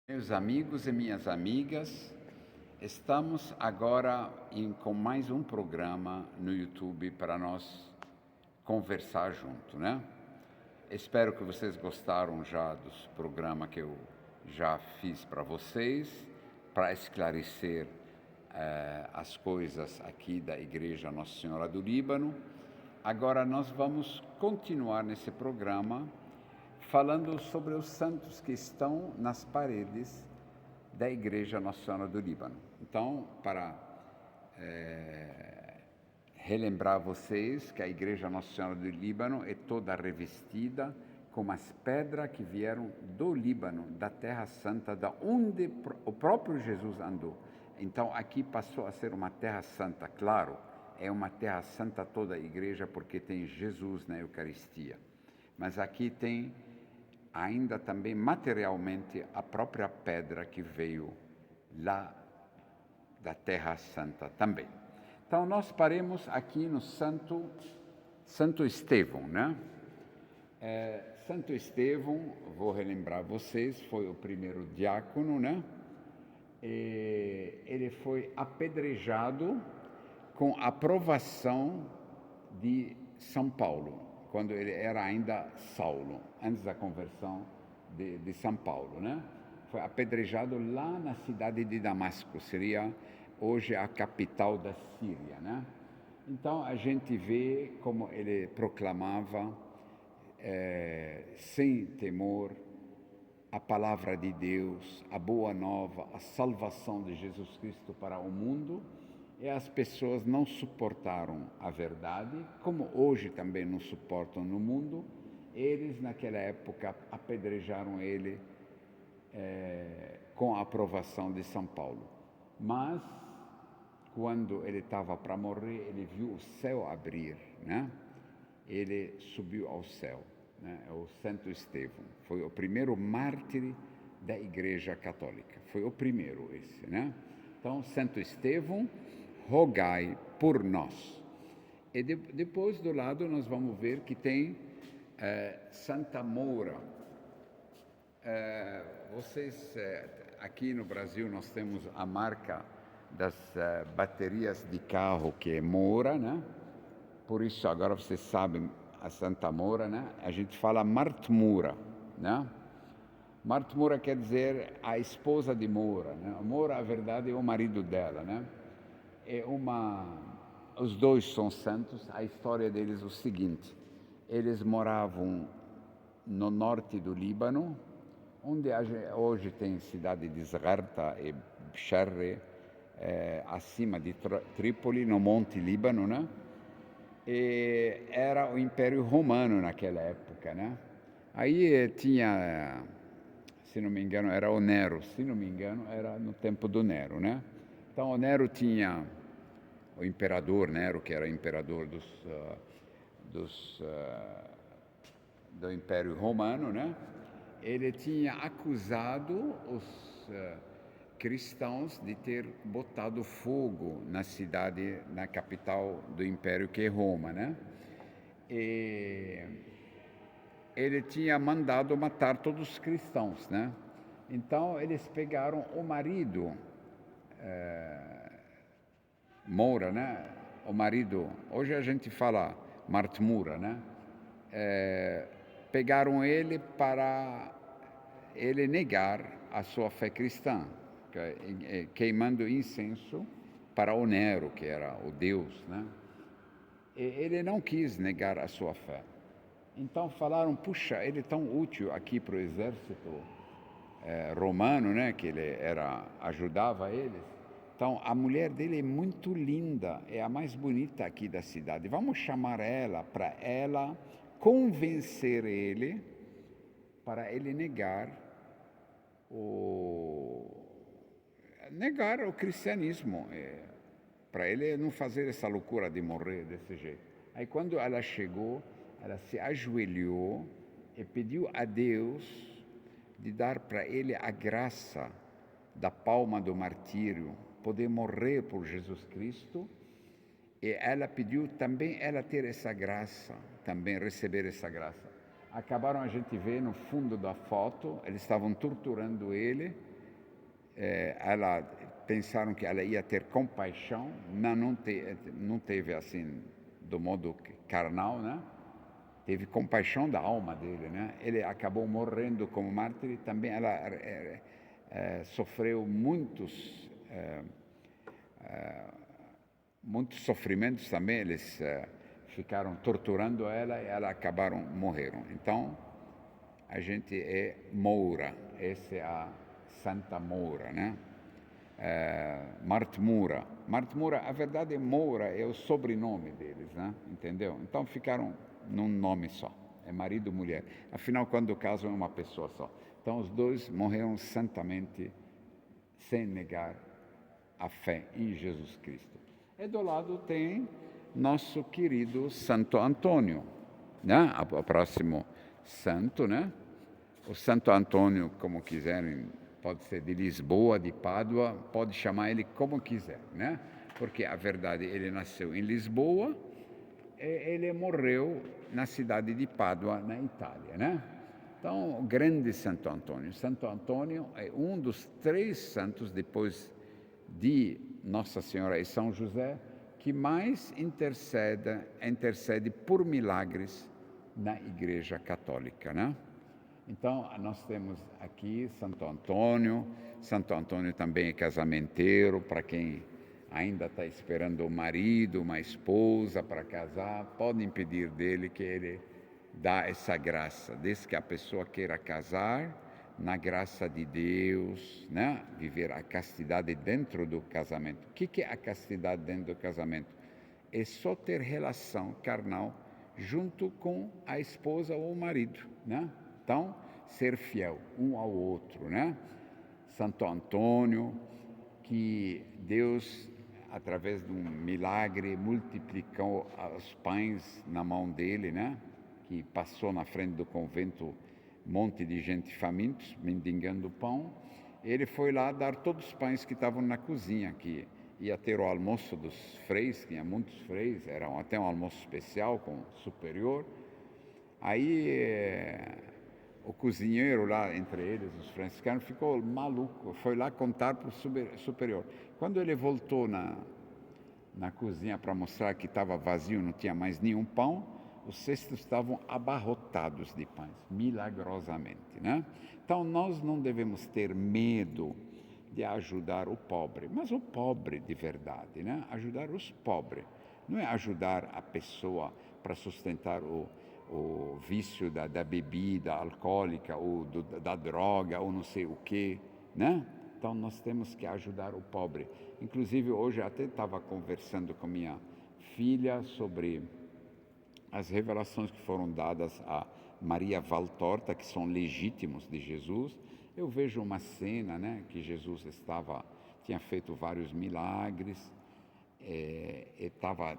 Meus amigos e minhas amigas, estamos agora com mais um programa no YouTube para nós conversar junto, né? Espero que vocês gostaram já dos programas que eu já fiz para vocês, para esclarecer as coisas aqui da Igreja Nossa Senhora do Líbano. Agora nós vamos continuar nesse programa falando sobre os santos que estão nas paredes da Igreja Nossa Senhora do Líbano. Então, para relembrar vocês que a Igreja Nossa Senhora do Líbano é toda revestida com as pedras que vieram do Líbano, da Terra Santa, da onde o próprio Jesus andou. Então, aqui passou a ser uma Terra Santa, claro, é uma Terra Santa toda a Igreja, porque tem Jesus na Eucaristia. Mas aqui tem ainda também materialmente a própria pedra que veio lá da Terra Santa também. Então nós paremos aqui no Santo Estevão, né? Santo Estevão, vou relembrar vocês, foi o primeiro diácono, né? Ele foi apedrejado com a aprovação de São Paulo, quando ele era ainda Saulo, antes da conversão de São Paulo, né? Foi apedrejado lá na cidade de Damasco, seria hoje a capital da Síria, né? Então a gente vê como ele proclamava sem temor a palavra de Deus, a boa nova, a salvação de Jesus Cristo para o mundo. E as pessoas não suportaram a verdade, como hoje também não suportam no mundo. Eles, naquela época, apedrejaram ele com a aprovação de São Paulo. Mas, quando ele estava para morrer, ele viu o céu abrir, né? Ele subiu ao céu, né? O Santo Estevão. Foi o primeiro mártir da Igreja Católica. Foi o primeiro esse, né? Então, Santo Estevão, rogai por nós. E depois do lado nós vamos ver que tem Santa Moura. Vocês, aqui no Brasil nós temos a marca das baterias de carro que é Moura, né? Por isso agora vocês sabem a Santa Moura, né? A gente fala Martmura, né? Martmura quer dizer a esposa de Moura, né? Moura, a verdade, é o marido dela, né? Os dois são santos. A história deles é o seguinte: eles moravam no norte do Líbano, onde hoje tem cidade de Zarta e Sharre, acima de Trípoli, no Monte Líbano, né? E era o Império Romano naquela época, né? Aí tinha, se não me engano, era o Nero, se não me engano, era no tempo do Nero, né? Então o Nero tinha o imperador Nero, que era imperador do Império Romano, né? Ele tinha acusado os cristãos de ter botado fogo na cidade, na capital do Império, que é Roma, né? E ele tinha mandado matar todos os cristãos, né? Então eles pegaram o marido Moura, né? O marido, hoje a gente fala Martmura, né? Pegaram ele para ele negar a sua fé cristã, queimando incenso para o Nero, que era o Deus, né? E ele não quis negar a sua fé. Então falaram, puxa, ele é tão útil aqui para o exército romano, né? Que ele ajudava eles. Então, a mulher dele é muito linda, é a mais bonita aqui da cidade. Vamos chamar ela para ela convencer ele, para ele negar o cristianismo, para ele não fazer essa loucura de morrer desse jeito. Aí, quando ela chegou, ela se ajoelhou e pediu a Deus de dar para ele a graça da palma do martírio, poder morrer por Jesus Cristo. E ela pediu também ela ter essa graça, também receber essa graça. Acabaram, a gente vê no fundo da foto, eles estavam torturando ele, pensaram que ela ia ter compaixão, não teve assim do modo carnal, né? Teve compaixão da alma dele, né? Ele acabou morrendo como mártir e também ela sofreu muitos sofrimentos também. Eles ficaram torturando ela e ela morreram. Então a gente é Moura, essa é a Santa Moura, né? Martmura. Martmura, a verdade, Moura é o sobrenome deles, né? Entendeu? Então ficaram num nome só, é marido e mulher. Afinal, quando casam é uma pessoa só. Então os dois morreram santamente, sem negar a fé em Jesus Cristo. E do lado tem nosso querido Santo Antônio, né? O próximo santo, né? O Santo Antônio, como quiserem, pode ser de Lisboa, de Pádua, pode chamar ele como quiser, né? Porque a verdade, ele nasceu em Lisboa e ele morreu na cidade de Pádua, na Itália, né? Então, o grande Santo Antônio. Santo Antônio é um dos 3 santos, depois de Nossa Senhora e São José, que mais intercede por milagres na Igreja Católica, né? Então, nós temos aqui Santo Antônio. Santo Antônio também é casamenteiro, para quem ainda está esperando um marido, uma esposa para casar, podem pedir dele que ele dá essa graça, desde que a pessoa queira casar, na graça de Deus, né? Viver a castidade dentro do casamento. O que é a castidade dentro do casamento? É só ter relação carnal junto com a esposa ou o marido, né? Então, ser fiel um ao outro, né? Santo Antônio, que Deus, através de um milagre, multiplicou os pães na mão dele, né? Que passou na frente do convento um monte de gente famintos, mendigando pão. Ele foi lá dar todos os pães que estavam na cozinha, que ia ter o almoço dos freis, tinha muitos freis, era até um almoço especial com o superior. Aí o cozinheiro lá, entre eles, os franciscanos, ficou maluco, foi lá contar para o superior. Quando ele voltou na cozinha para mostrar que estava vazio, não tinha mais nenhum pão, os cestos estavam abarrotados de pães, milagrosamente, né? Então, nós não devemos ter medo de ajudar o pobre, mas o pobre de verdade, né? Ajudar os pobres, não é ajudar a pessoa para sustentar o vício da bebida alcoólica ou da droga ou não sei o quê, né? Então nós temos que ajudar o pobre. Inclusive hoje até estava conversando com minha filha sobre as revelações que foram dadas a Maria Valtorta, que são legítimos de Jesus. Eu vejo uma cena, né, que Jesus tinha feito vários milagres,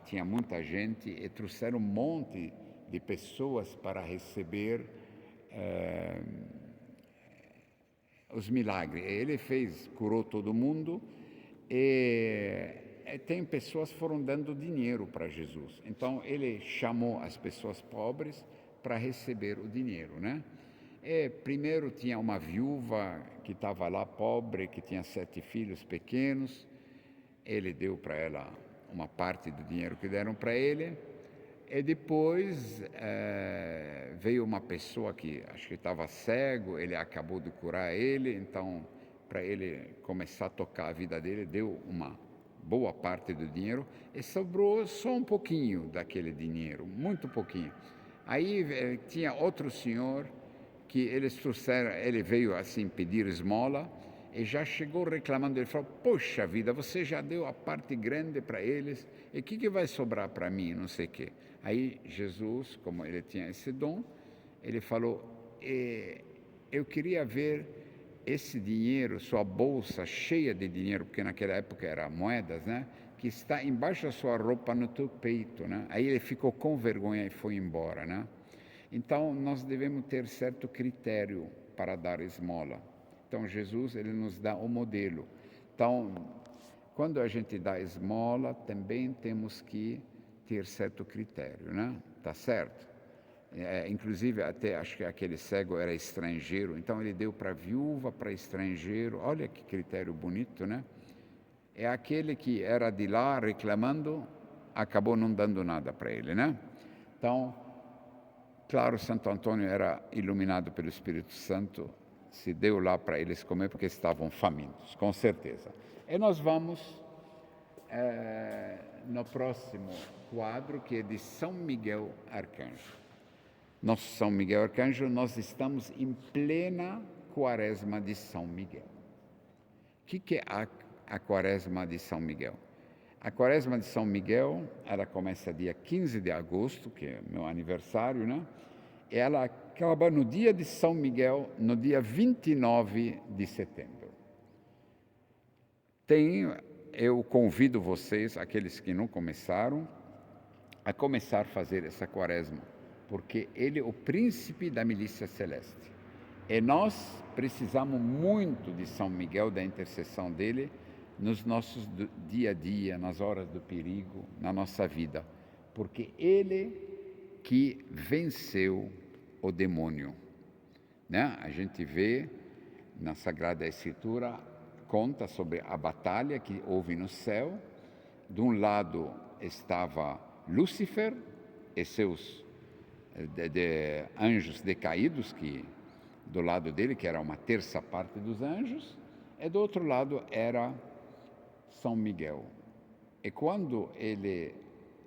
tinha muita gente e trouxeram um monte de pessoas para receber os milagres. Ele curou todo mundo e tem pessoas que foram dando dinheiro para Jesus. Então ele chamou as pessoas pobres para receber o dinheiro, né? Primeiro tinha uma viúva que estava lá pobre, que tinha 7 filhos pequenos. Ele deu para ela uma parte do dinheiro que deram para ele. E depois veio uma pessoa que acho que estava cego, ele acabou de curar ele, então para ele começar a tocar a vida dele, deu uma boa parte do dinheiro e sobrou só um pouquinho daquele dinheiro, muito pouquinho. Aí tinha outro senhor que eles trouxeram, ele veio assim pedir esmola e já chegou reclamando. Ele falou: poxa vida, você já deu a parte grande para eles, e o que vai sobrar para mim, não sei o quê. Aí Jesus, como ele tinha esse dom, ele falou: eu queria ver esse dinheiro, sua bolsa cheia de dinheiro, porque naquela época era moedas, né? Que está embaixo da sua roupa no teu peito, né? Aí ele ficou com vergonha e foi embora, né? Então nós devemos ter certo critério para dar esmola. Então Jesus, ele nos dá o modelo. Então, quando a gente dá esmola, também temos que ter certo critério, né? Tá certo? inclusive até acho que aquele cego era estrangeiro, então ele deu para viúva, para estrangeiro. Olha que critério bonito, né? É aquele que era de lá reclamando, acabou não dando nada para ele, né? Então, claro, Santo Antônio era iluminado pelo Espírito Santo, se deu lá para eles comer porque estavam famintos, com certeza. E nós vamos no próximo quadro, que é de São Miguel Arcanjo. Nosso São Miguel Arcanjo, nós estamos em plena quaresma de São Miguel. O que é a quaresma de São Miguel? A quaresma de São Miguel, ela começa dia 15 de agosto, que é meu aniversário, né? E ela acaba no dia de São Miguel, no dia 29 de setembro. Eu convido vocês, aqueles que não começaram, a começar a fazer essa quaresma, porque ele é o príncipe da milícia celeste. E nós precisamos muito de São Miguel, da intercessão dele, nos nossos dia a dia, nas horas do perigo, na nossa vida, porque ele que venceu o demônio, né? A gente vê na Sagrada Escritura, conta sobre a batalha que houve no céu. De um lado estava Lúcifer e seus anjos decaídos, que do lado dele, que era uma terça parte dos anjos, e do outro lado era São Miguel. E quando ele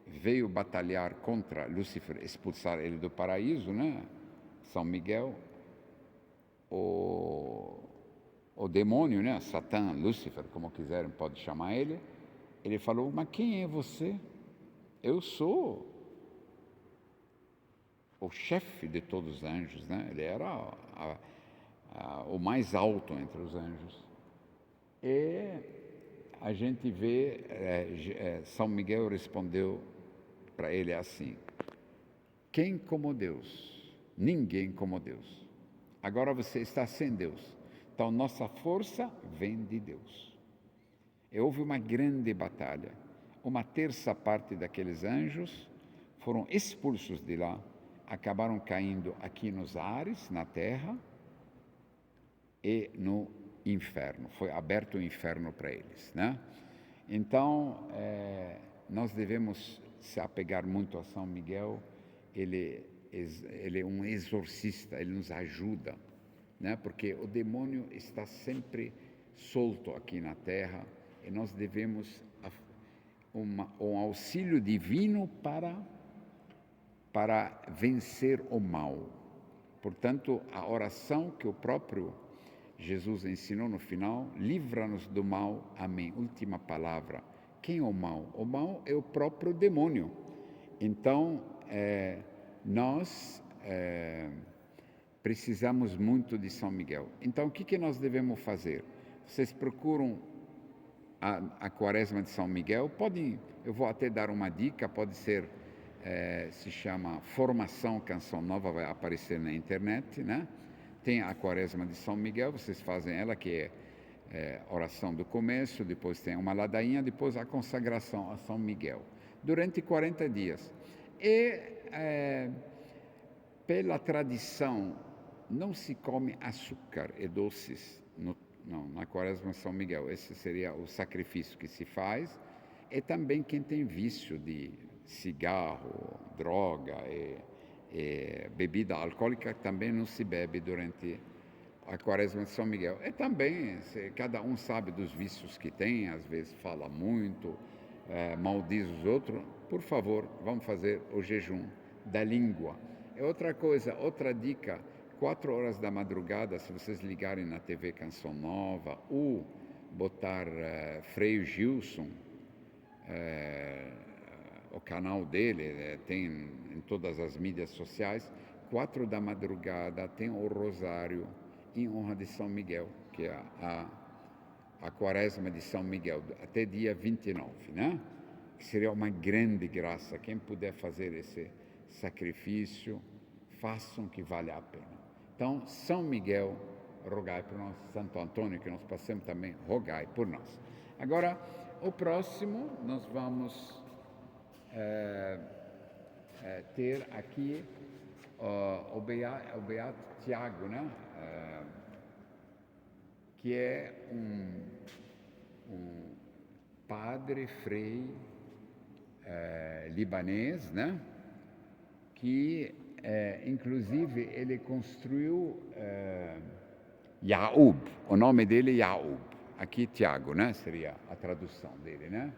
veio batalhar contra Lúcifer, expulsar ele do paraíso, né? São Miguel, o demônio, né? Satã, Lúcifer, como quiserem, pode chamar ele, ele falou: mas quem é você? Eu sou o chefe de todos os anjos, né? Ele era o mais alto entre os anjos. E a gente vê, São Miguel respondeu para ele assim: quem como Deus? Ninguém como Deus. Agora você está sem Deus. Então nossa força vem de Deus. E houve uma grande batalha. Uma terça parte daqueles anjos foram expulsos de lá, acabaram caindo aqui nos ares, na terra, e no inferno. Foi aberto o inferno para eles, né? Então, nós devemos se apegar muito a São Miguel. Ele é um exorcista, ele nos ajuda, né? Porque o demônio está sempre solto aqui na terra e nós devemos um auxílio divino para vencer o mal. Portanto, a oração que o próprio Jesus ensinou no final: livra-nos do mal, amém. Última palavra. Quem é o mal? O mal é o próprio demônio. Então, nós precisamos muito de São Miguel. Então, o que nós devemos fazer? Vocês procuram a quaresma de São Miguel, eu vou até dar uma dica, pode ser, se chama Formação Canção Nova, vai aparecer na internet, né? Tem a quaresma de São Miguel, vocês fazem ela, que é oração do começo, depois tem uma ladainha, depois a consagração a São Miguel, durante 40 dias. E, pela tradição, não se come açúcar e doces na quaresma de São Miguel. Esse seria o sacrifício que se faz. E também quem tem vício de cigarro, droga e bebida alcoólica, também não se bebe durante a quaresma de São Miguel. E também, cada um sabe dos vícios que tem, às vezes fala muito, maldiz os outros. Por favor, vamos fazer o jejum da língua. E outra coisa, outra dica: 4 horas da madrugada, se vocês ligarem na TV Canção Nova ou botar Frei Gilson, o canal dele tem em todas as mídias sociais, 4 da madrugada tem o rosário em honra de São Miguel, que é a quaresma de São Miguel, até dia 29, né? Que seria uma grande graça. Quem puder fazer esse sacrifício, façam, que vale a pena. Então, São Miguel, rogai por nós. Santo Antônio, que nós passemos também, rogai por nós. Agora, o próximo, nós vamos ter aqui o Beato Tiago, né? Que é um padre frei libanês, né? Que inclusive ele construiu Yaub, o nome dele é Yaub, aqui Tiago, né? Seria a tradução dele, né?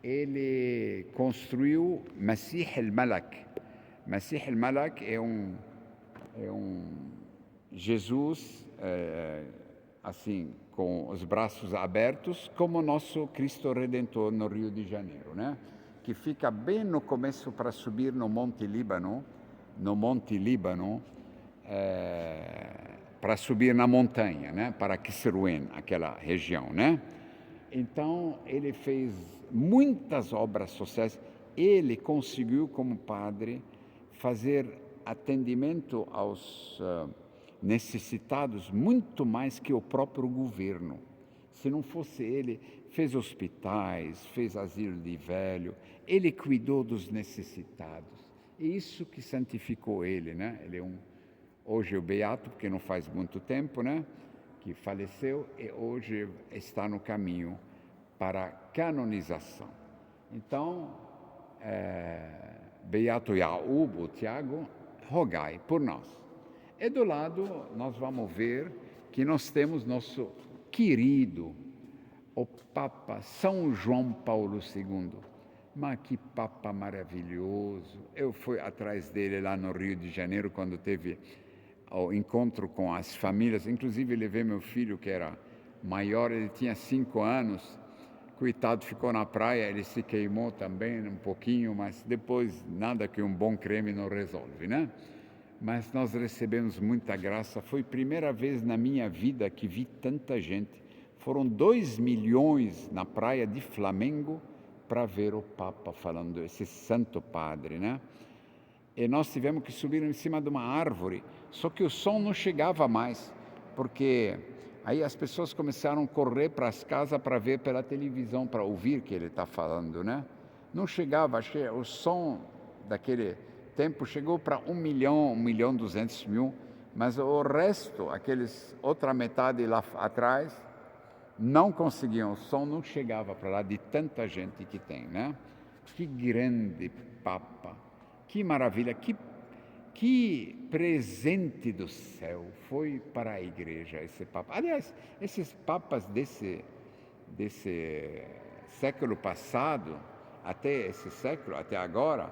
Ele construiu Masih al-Malak. Masih al-Malak é um Jesus assim, com os braços abertos, como o nosso Cristo Redentor no Rio de Janeiro, né? Que fica bem no começo para subir no Monte Líbano, para subir na montanha, né? Para Kisruén, aquela região, né? Então, ele fez muitas obras sociais. Ele conseguiu, como padre, fazer atendimento aos necessitados muito mais que o próprio governo. Se não fosse ele, fez hospitais, fez asilo de velho, ele cuidou dos necessitados. E isso que santificou ele, né? Ele é hoje é o beato, porque não faz muito tempo, né? Que faleceu e hoje está no caminho para a canonização. Então, Beato Yaub, o Tiago, rogai por nós. E do lado nós vamos ver que nós temos nosso querido, o Papa São João Paulo II. Mas que Papa maravilhoso! Eu fui atrás dele lá no Rio de Janeiro quando teve o encontro com as famílias. Inclusive levei meu filho, que era maior, ele tinha 5 anos. Coitado, ficou na praia, ele se queimou também um pouquinho, mas depois nada que um bom creme não resolve, né? Mas nós recebemos muita graça. Foi a primeira vez na minha vida que vi tanta gente. Foram 2 milhões na praia de Flamengo para ver o Papa falando, esse santo padre, né? E nós tivemos que subir em cima de uma árvore, só que o som não chegava mais, porque aí as pessoas começaram a correr para as casas para ver pela televisão, para ouvir o que ele está falando, né? Não chegava, o som daquele tempo chegou para 1 milhão, 1.200.000, mas o resto, outra metade lá atrás, não conseguiam, o som não chegava para lá de tanta gente que tem, né? Que grande Papa, que maravilha, que presente do céu foi para a igreja esse Papa. Aliás, esses papas desse século passado, até esse século, até agora,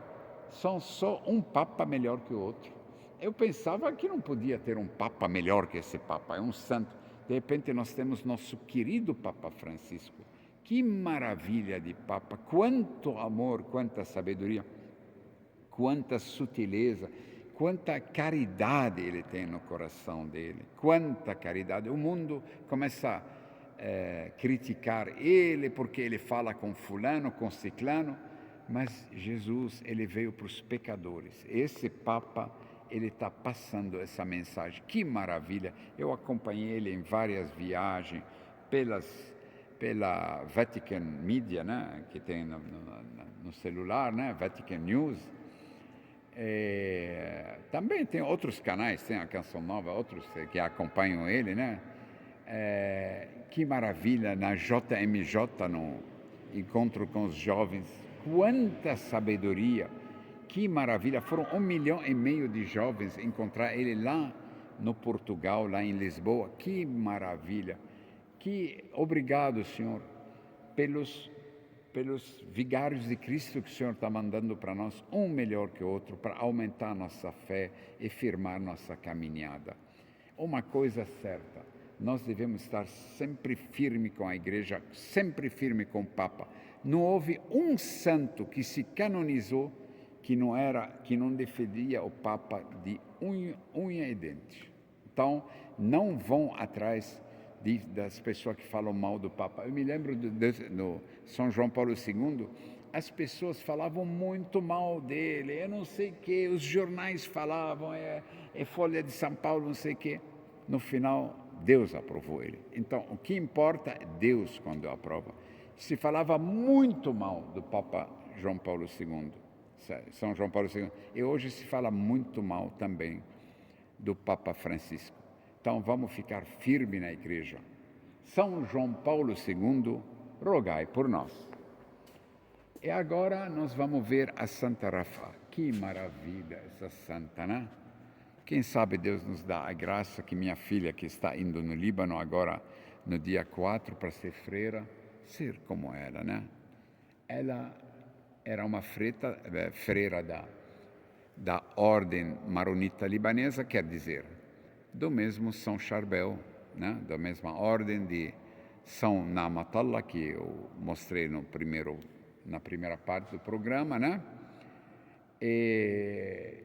são só um Papa melhor que o outro. Eu pensava que não podia ter um Papa melhor que esse Papa, é um santo. De repente nós temos nosso querido Papa Francisco. Que maravilha de Papa, quanto amor, quanta sabedoria, quanta sutileza, quanta caridade ele tem no coração dele, quanta caridade. O mundo começa a criticar ele porque ele fala com fulano, com ciclano, mas Jesus, ele veio para os pecadores. Esse Papa, ele está passando essa mensagem. Que maravilha! Eu acompanhei ele em várias viagens pela Vatican Media, né, que tem no celular, né, Vatican News. Também tem outros canais, tem a Canção Nova, outros que acompanham ele, né? Que maravilha, na JMJ, no encontro com os jovens, quanta sabedoria, que maravilha, foram 1,5 milhão de jovens encontrar ele lá no Portugal, lá em Lisboa, que maravilha, obrigado, Senhor, pelos vigários de Cristo que o Senhor está mandando para nós, um melhor que o outro, para aumentar nossa fé e firmar nossa caminhada. Uma coisa certa, nós devemos estar sempre firme com a igreja, sempre firme com o Papa. Não houve um santo que se canonizou que não defendia o Papa de unha e dente. Então, não vão atrás das pessoas que falam mal do Papa. Eu me lembro do São João Paulo II, as pessoas falavam muito mal dele, eu não sei o que, os jornais falavam, é Folha de São Paulo, não sei o que. No final, Deus aprovou ele. Então, o que importa é Deus quando aprova. Se falava muito mal do Papa João Paulo II, São João Paulo II. E hoje se fala muito mal também do Papa Francisco. Então vamos ficar firme na igreja. São João Paulo II, rogai por nós. E agora nós vamos ver a Santa Rafa. Que maravilha essa santa, né? Quem sabe Deus nos dá a graça que minha filha, que está indo no Líbano agora, no dia 4, para ser freira, ser como ela, né? Ela era uma freira da ordem maronita libanesa, quer dizer, do mesmo São Charbel, né? Da mesma ordem de São Namatallah, que eu mostrei na primeira parte do programa, né? E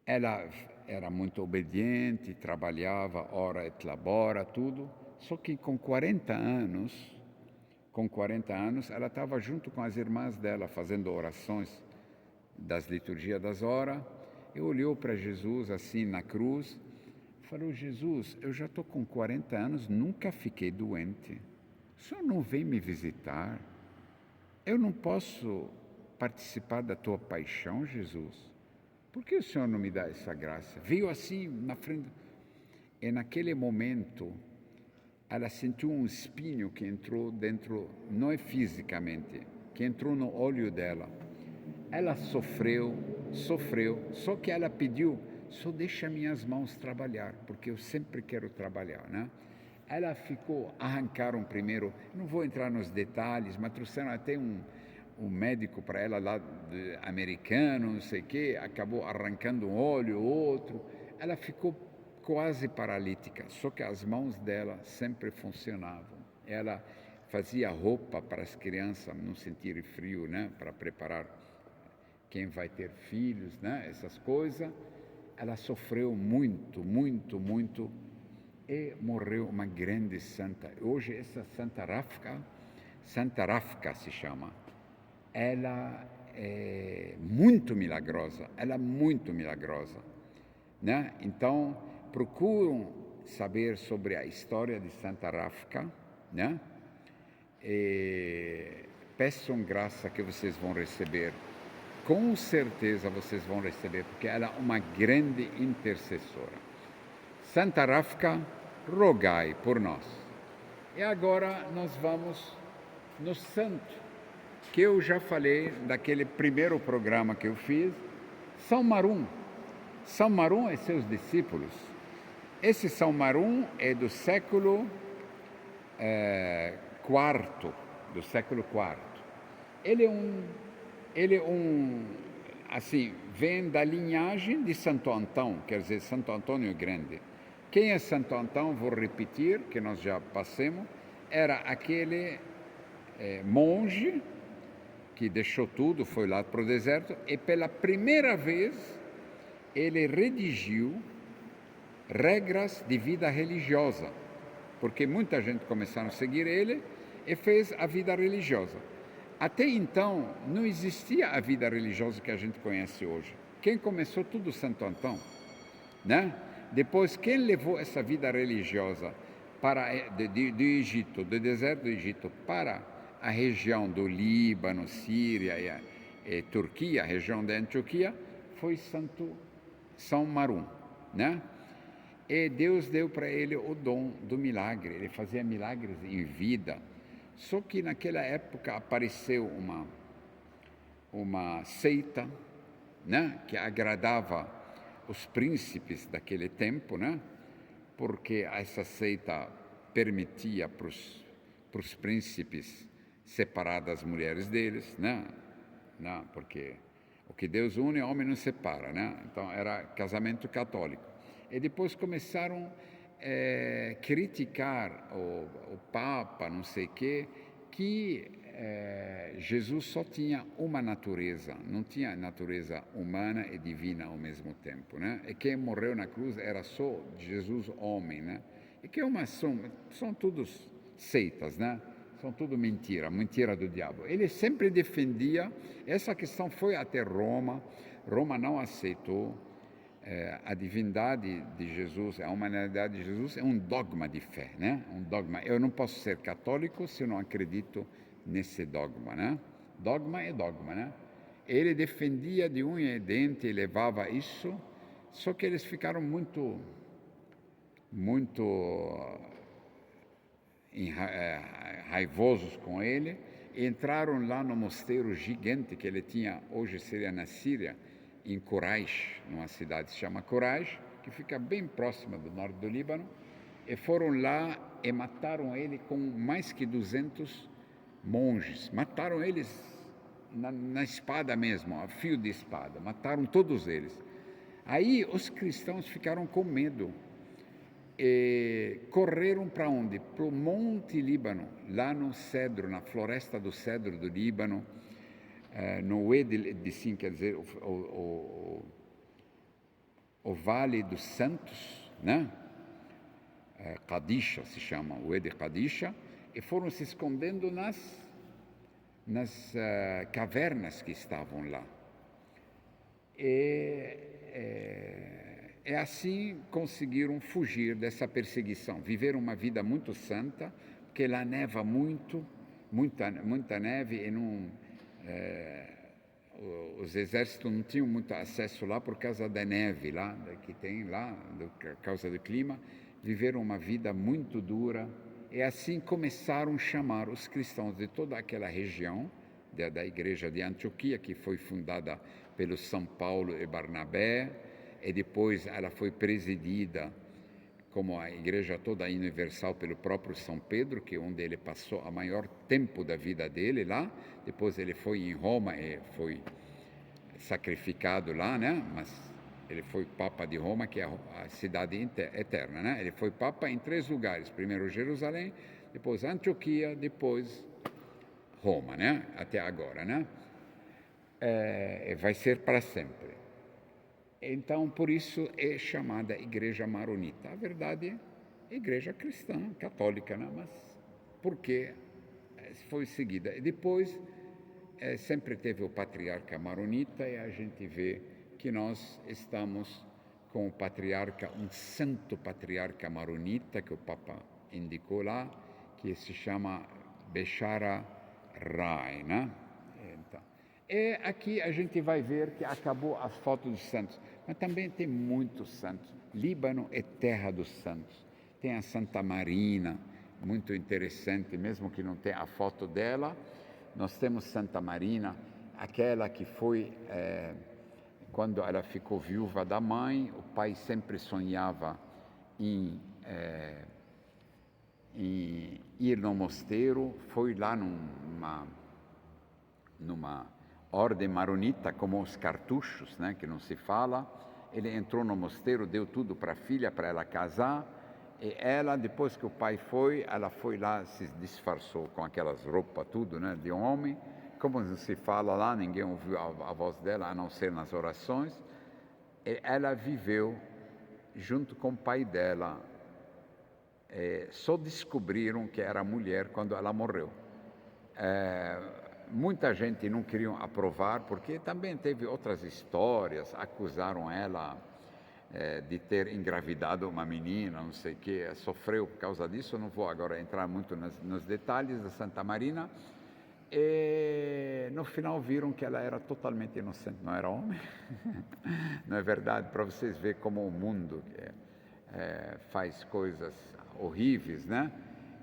ela era muito obediente, trabalhava, ora et labora, tudo, só que com 40 anos, ela estava junto com as irmãs dela, fazendo orações das liturgias das horas, e olhou para Jesus assim na cruz, falou: Jesus, eu já estou com 40 anos, nunca fiquei doente, o senhor não vem me visitar? Eu não posso participar da tua paixão, Jesus? Por que o Senhor não me dá essa graça? Veio assim na frente. E naquele momento, ela sentiu um espinho que entrou dentro, não é fisicamente, que entrou no olho dela. Ela sofreu, só que ela pediu: só deixa minhas mãos trabalhar, porque eu sempre quero trabalhar, né? Ela arrancaram primeiro, não vou entrar nos detalhes, mas trouxeram até um médico para ela lá, americano, não sei o quê, acabou arrancando um olho, outro. Ela ficou quase paralítica, só que as mãos dela sempre funcionavam. Ela fazia roupa para as crianças não sentirem frio, né? Para preparar quem vai ter filhos, né? Essas coisas. Ela sofreu muito, muito, muito e morreu uma grande santa. Hoje essa Santa Rafka se chama. Ela é muito milagrosa, né? Então, procuram saber sobre a história de Santa Rafka, né? E peçam graça que vocês vão receber. Com certeza vocês vão receber, porque ela é uma grande intercessora. Santa Rafka, rogai por nós. E agora nós vamos no santo, que eu já falei daquele primeiro programa que eu fiz, São Marum. São Marum e seus discípulos. Esse São Marum é do século IV, Ele é assim, vem da linhagem de Santo Antão, quer dizer, Santo Antônio Grande. Quem é Santo Antão, vou repetir, que nós já passamos, era aquele monge que deixou tudo, foi lá para o deserto, e pela primeira vez ele redigiu regras de vida religiosa, porque muita gente começou a seguir ele e fez a vida religiosa. Até então, não existia a vida religiosa que a gente conhece hoje. Quem começou tudo, Santo Antão, né? Depois, quem levou essa vida religiosa do Egito, do deserto do Egito, para a região do Líbano, Síria e Turquia, a região da Antioquia, foi São Marum, né? E Deus deu para ele o dom do milagre, ele fazia milagres em vida. Só que naquela época apareceu uma seita, né, que agradava os príncipes daquele tempo, né? Porque essa seita permitia para os príncipes separar das mulheres deles, né? Não, porque o que Deus une, o homem não separa, né? Então era casamento católico. E depois começaram a criticar o Papa, não sei o quê, que Jesus só tinha uma natureza, não tinha natureza humana e divina ao mesmo tempo, né? E quem morreu na cruz era só Jesus homem, né? E que são todos seitas, né? São tudo mentira do diabo. Ele sempre defendia, essa questão foi até Roma não aceitou. A divindade de Jesus, a humanidade de Jesus é um dogma de fé, né? Um dogma. Eu não posso ser católico se eu não acredito nesse dogma, né? Dogma é dogma, né? Ele defendia de unha e dente e levava isso, só que eles ficaram muito raivosos com ele, e entraram lá no mosteiro gigante que ele tinha, hoje seria na Síria, em Quraish, numa cidade que se chama Quraish, que fica bem próxima do norte do Líbano, e foram lá e mataram ele com mais que 200 monges. Mataram eles na espada mesmo, a fio de espada, mataram todos eles. Aí os cristãos ficaram com medo e correram para onde? Para o Monte Líbano, lá no Cedro, na floresta do Cedro do Líbano, no Wadi de Sin, quer dizer, o Vale dos Santos, né? Qadisha se chama, o Wadi Qadisha, e foram se escondendo nas cavernas que estavam lá. E assim conseguiram fugir dessa perseguição, viveram uma vida muito santa, porque lá neva muita neve, e os exércitos não tinham muito acesso lá por causa da neve lá, que tem lá, por causa do clima. Viveram uma vida muito dura, e assim começaram a chamar os cristãos de toda aquela região, da igreja de Antioquia, que foi fundada pelo São Paulo e Barnabé, e depois ela foi presidida, como a igreja toda universal, pelo próprio São Pedro, que é onde ele passou o maior tempo da vida dele lá. Depois ele foi em Roma e foi sacrificado lá, né? Mas ele foi Papa de Roma, que é a cidade eterna, né? Ele foi Papa em 3 lugares, primeiro Jerusalém, depois Antioquia, depois Roma, né? Até agora, né? Vai ser para sempre. Então, por isso é chamada Igreja Maronita. A verdade é Igreja Cristã, Católica, né? Mas por que foi seguida? E depois sempre teve o patriarca Maronita, e a gente vê que nós estamos com o patriarca, um santo patriarca Maronita, que o Papa indicou lá, que se chama Bechara Rai, né? Então, e aqui a gente vai ver que acabou as fotos dos santos, mas também tem muitos santos. Líbano é terra dos santos. Tem a Santa Marina, muito interessante, mesmo que não tenha a foto dela. Nós temos Santa Marina, aquela que foi, quando ela ficou viúva da mãe, o pai sempre sonhava em ir no mosteiro, foi lá numa ordem maronita, como os cartuchos, né, que não se fala. Ele entrou no mosteiro, deu tudo para a filha, para ela casar, e ela, depois que o pai foi, ela foi lá, se disfarçou com aquelas roupas, tudo, né, de homem. Como não se fala lá, ninguém ouviu a voz dela, a não ser nas orações. E ela viveu junto com o pai dela. Só descobriram que era mulher quando ela morreu. Muita gente não queria aprovar, porque também teve outras histórias, acusaram ela de ter engravidado uma menina, não sei o que, sofreu por causa disso. Eu não vou agora entrar muito nos detalhes da Santa Marina. E no final viram que ela era totalmente inocente, não era homem. Não é verdade? Para vocês verem como o mundo faz coisas horríveis, né?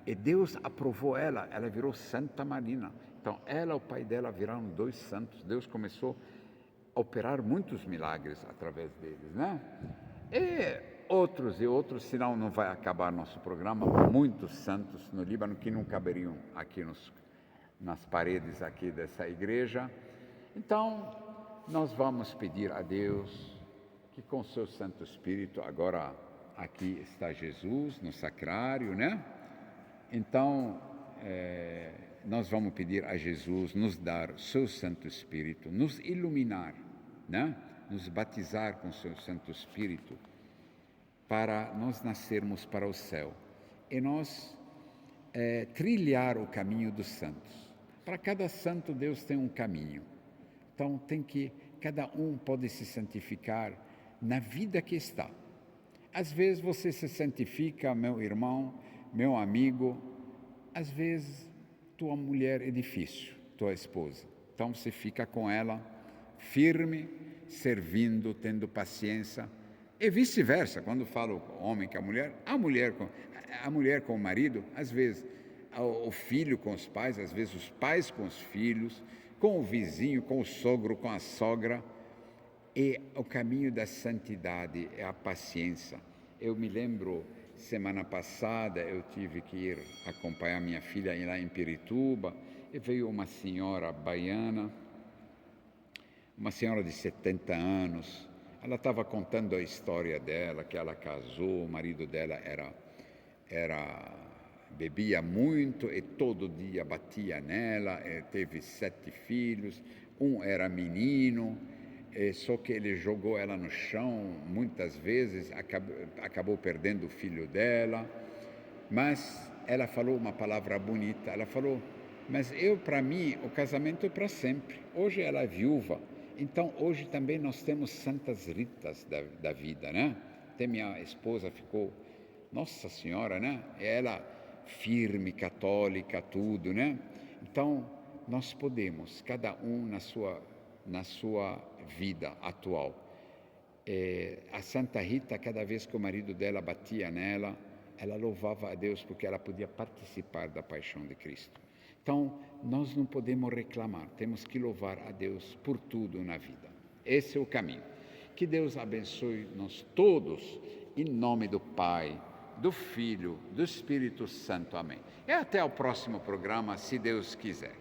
E Deus aprovou ela virou Santa Marina. Então, ela e o pai dela viraram 2 santos. Deus começou a operar muitos milagres através deles, né? E outros, senão não vai acabar nosso programa. Muitos santos no Líbano que não caberiam aqui nas paredes aqui dessa igreja. Então, nós vamos pedir a Deus que com seu Santo Espírito, agora aqui está Jesus no sacrário, né? Então, nós vamos pedir a Jesus nos dar seu Santo Espírito, nos iluminar, né? Nos batizar com seu Santo Espírito, para nós nascermos para o céu e nós trilhar o caminho dos santos. Para cada santo Deus tem um caminho. Então cada um pode se santificar na vida que está. Às vezes você se santifica, meu irmão, meu amigo. Às vezes tua mulher é difícil, tua esposa. Então você fica com ela firme, servindo, tendo paciência, e vice-versa. Quando falo homem com a mulher com o marido, às vezes o filho com os pais, às vezes os pais com os filhos, com o vizinho, com o sogro, com a sogra. E o caminho da santidade é a paciência. Eu me lembro, semana passada, eu tive que ir acompanhar minha filha lá em Pirituba, e veio uma senhora baiana, uma senhora de 70 anos. Ela estava contando a história dela, que ela casou, o marido dela bebia muito e todo dia batia nela, teve 7 filhos, um era menino, só que ele jogou ela no chão muitas vezes, acabou perdendo o filho dela, mas ela falou uma palavra bonita, ela falou, mas para mim, o casamento é para sempre. Hoje ela é viúva, então hoje também nós temos santas ritas da vida, né? Até minha esposa ficou, Nossa Senhora, né? Ela firme, católica, tudo, né? Então, nós podemos, cada um na sua vida atual. A Santa Rita, cada vez que o marido dela batia nela, ela louvava a Deus porque ela podia participar da paixão de Cristo. Então, nós não podemos reclamar, temos que louvar a Deus por tudo na vida. Esse é o caminho. Que Deus abençoe nós todos, em nome do Pai, do Filho, do Espírito Santo. Amém. E até o próximo programa, se Deus quiser.